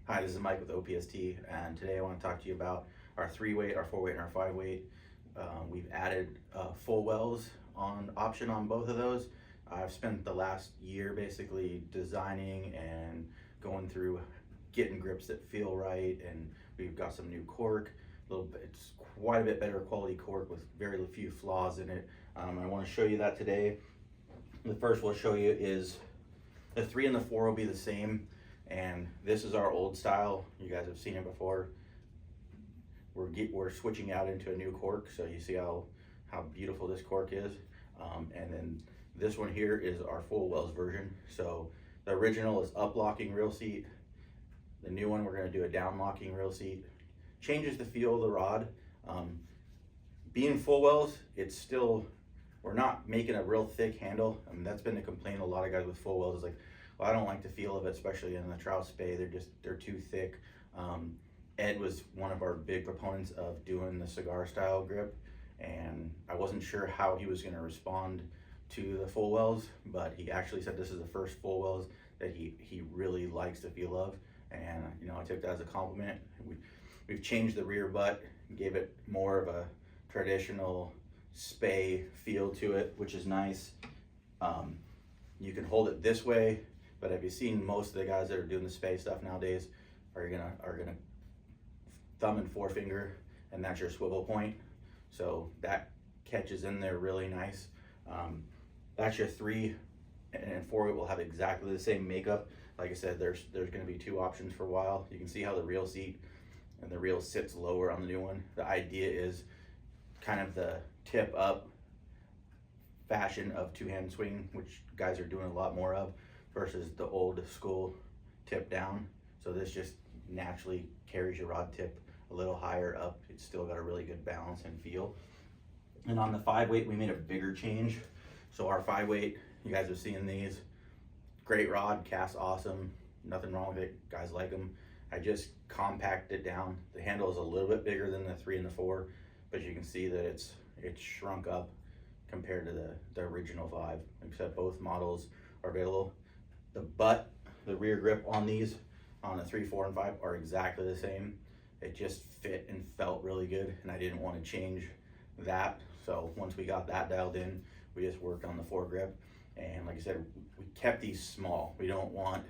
Hi, this is Mike with OPST, and today I want to talk to you about our 3-weight, our 4-weight, and our 5-weight. We've added full wells on option on both of those. I've spent the last year basically designing and going through getting grips that feel right, and we've got some new cork. It's quite a bit better quality cork with very few flaws in it. I want to show you that today. The first we'll show you is the 3 and the 4 will be the same. And this is our old style. You guys have seen it before. We're switching out into a new cork, so you see how beautiful this cork is. And then this one here is our full wells version. So the original is up locking reel seat. The new one, we're going to do a down locking reel seat. Changes the feel of the rod. Being full wells, it's still, we're not making a real thick handle. I mean, that's been the complaint of a lot of guys with full wells, is like, well, I don't like the feel of it, especially in the trout spay. They're too thick. Ed was one of our big proponents of doing the cigar style grip, and I wasn't sure how he was going to respond to the full wells, but he actually said this is the first full wells that he really likes the feel of, and I took that as a compliment. We've changed the rear butt, gave it more of a traditional spay feel to it, which is nice. You can hold it this way. But have you seen most of the guys that are doing the spay stuff nowadays are gonna thumb and forefinger, and that's your swivel point. So that catches in there really nice. That's your 3 and 4 will have exactly the same makeup. Like I said, there's gonna be 2 options for a while. You can see how the reel seat and the reel sits lower on the new one. The idea is kind of the tip up fashion of 2-hand swing, which guys are doing a lot more of, versus the old school tip down. So this just naturally carries your rod tip a little higher up. It's still got a really good balance and feel. And on the 5-weight, we made a bigger change. So our 5-weight, you guys have seen these. Great rod, casts awesome, nothing wrong with it. Guys like them. I just compacted it down. The handle is a little bit bigger than the 3 and the 4, but you can see that it's shrunk up compared to the original 5. Except both models are available. The butt, the rear grip on these, on the 3, 4, and 5 are exactly the same. It just fit and felt really good, and I didn't want to change that. So once we got that dialed in, we just worked on the 4 grip. And like I said, we kept these small. We don't want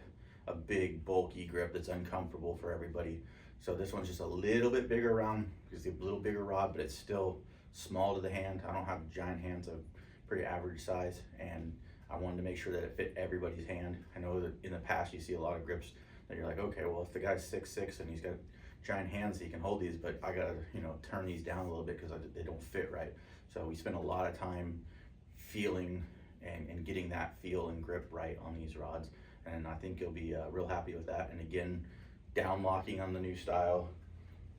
a big bulky grip that's uncomfortable for everybody. So this one's just a little bit bigger around, because it's a little bigger rod, but it's still small to the hand. I don't have giant hands, I'm pretty average size, and I wanted to make sure that it fit everybody's hand. I know that in the past you see a lot of grips that you're like, okay, well, if the guy's 6'6" and he's got giant hands, he can hold these, but I gotta turn these down a little bit because they don't fit right. So we spend a lot of time feeling and getting that feel and grip right on these rods, and I think you'll be real happy with that. And again, down locking on the new style.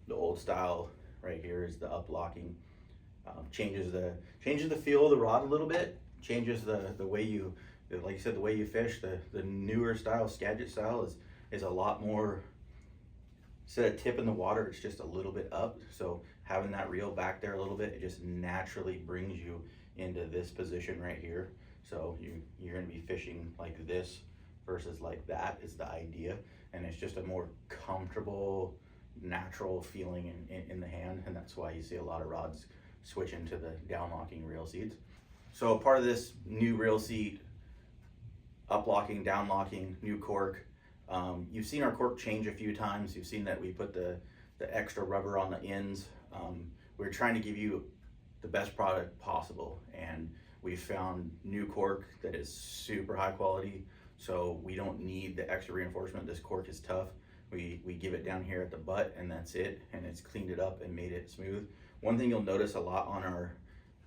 The old style right here is the up locking. Changes the feel of the rod a little bit. Changes the way you, like you said, the way you fish. The newer style, Skagit style, is a lot more, instead of tipping the water, it's just a little bit up. So having that reel back there a little bit, it just naturally brings you into this position right here. So you're gonna be fishing like this versus like that is the idea. And it's just a more comfortable, natural feeling in the hand. And that's why you see a lot of rods switch into the down locking reel seats. So part of this new reel seat, up locking, down locking, new cork. You've seen our cork change a few times. You've seen that we put the extra rubber on the ends. We're trying to give you the best product possible, and we found new cork that is super high quality, so we don't need the extra reinforcement. This cork is tough. We give it down here at the butt, and that's it, and it's cleaned it up and made it smooth. One thing you'll notice a lot on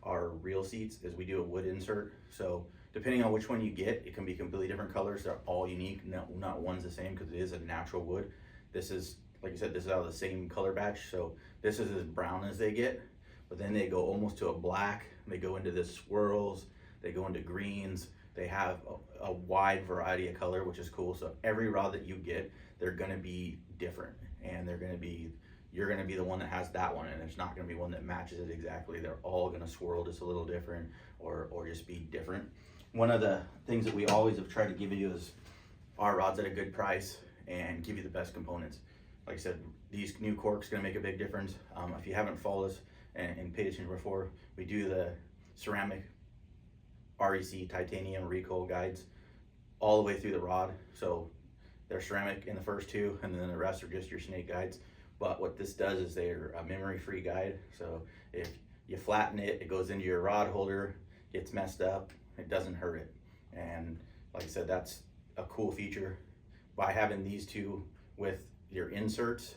our reel seats is we do a wood insert. So depending on which one you get, it can be completely different colors. They're all unique. Not one's the same, because it is a natural wood. This is, like I said, this is out of the same color batch. So this is as brown as they get, but then they go almost to a black. They go into the swirls. They go into greens. They have a wide variety of color, which is cool. So every rod that you get, they're gonna be different, and you're gonna be the one that has that one, and there's not gonna be one that matches it exactly. They're all gonna swirl just a little different, or just be different. One of the things that we always have tried to give you is our rods at a good price, and give you the best components. Like I said, these new cork's gonna make a big difference. If you haven't followed us and paid attention before, we do the ceramic REC titanium recoil guides all the way through the rod. So they're ceramic in the first two, and then the rest are just your snake guides. But what this does is they're a memory-free guide. So if you flatten it, it goes into your rod holder, gets messed up, it doesn't hurt it. And like I said, that's a cool feature. By having these two with your inserts,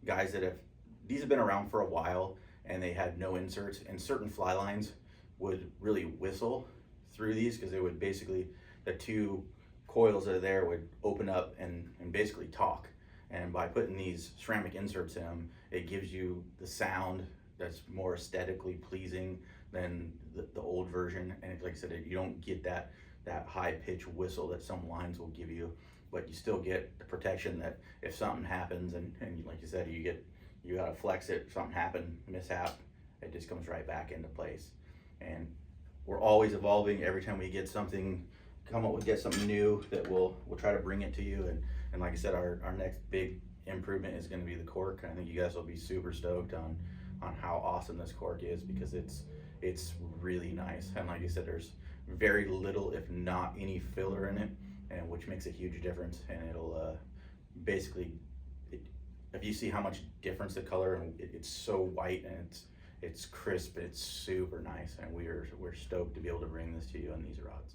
guys that these have been around for a while and they had no inserts, and certain fly lines would really whistle through these because they would basically, the two coils that are there would open up and basically talk. And by putting these ceramic inserts in them, it gives you the sound that's more aesthetically pleasing than the old version. And like I said, you don't get that high pitch whistle that some lines will give you, but you still get the protection that if something happens and like you said, you gotta flex it, something happened, mishap, it just comes right back into place. And we're always evolving. Every time we get something, get something new, that we'll try to bring it to you. And like I said, our next big improvement is going to be the cork. I think you guys will be super stoked on how awesome this cork is, because it's really nice. And like I said, there's very little, if not any, filler in it, and which makes a huge difference. And it'll basically, if you see how much difference the color, and it's so white and it's crisp, it's super nice, and we're stoked to be able to bring this to you on these rods.